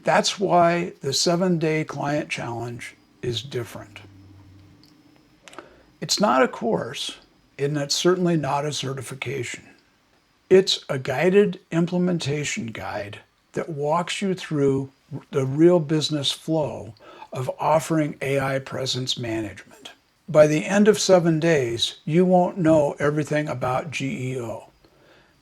That's why the 7-day client challenge is different. It's not a course, and it's certainly not a certification. It's a guided implementation guide that walks you through the real business flow of offering AI presence management. By the end of 7 days, you won't know everything about GEO,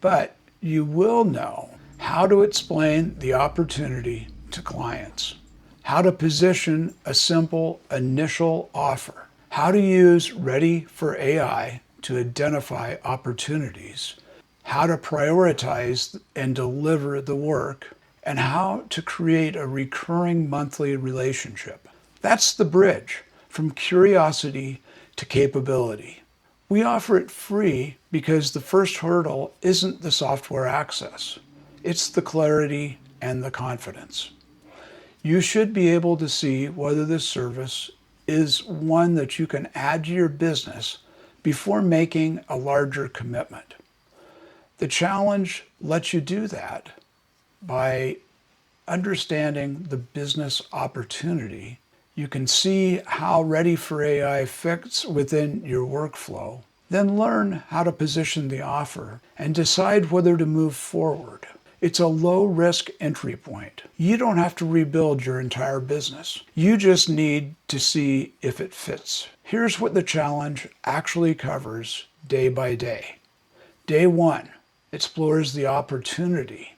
but you will know how to explain the opportunity to clients, how to position a simple initial offer, how to use RediForAI to identify opportunities, how to prioritize and deliver the work, and how to create a recurring monthly relationship. That's the bridge from curiosity to capability. We offer it free because the first hurdle isn't the software access. It's the clarity and the confidence. You should be able to see whether this service is one that you can add to your business before making a larger commitment. The challenge lets you do that by understanding the business opportunity. You can see how RediForAI fits within your workflow, then learn how to position the offer and decide whether to move forward. It's a low-risk entry point. You don't have to rebuild your entire business. You just need to see if it fits. Here's what the challenge actually covers day by day. Day 1 explores the opportunity.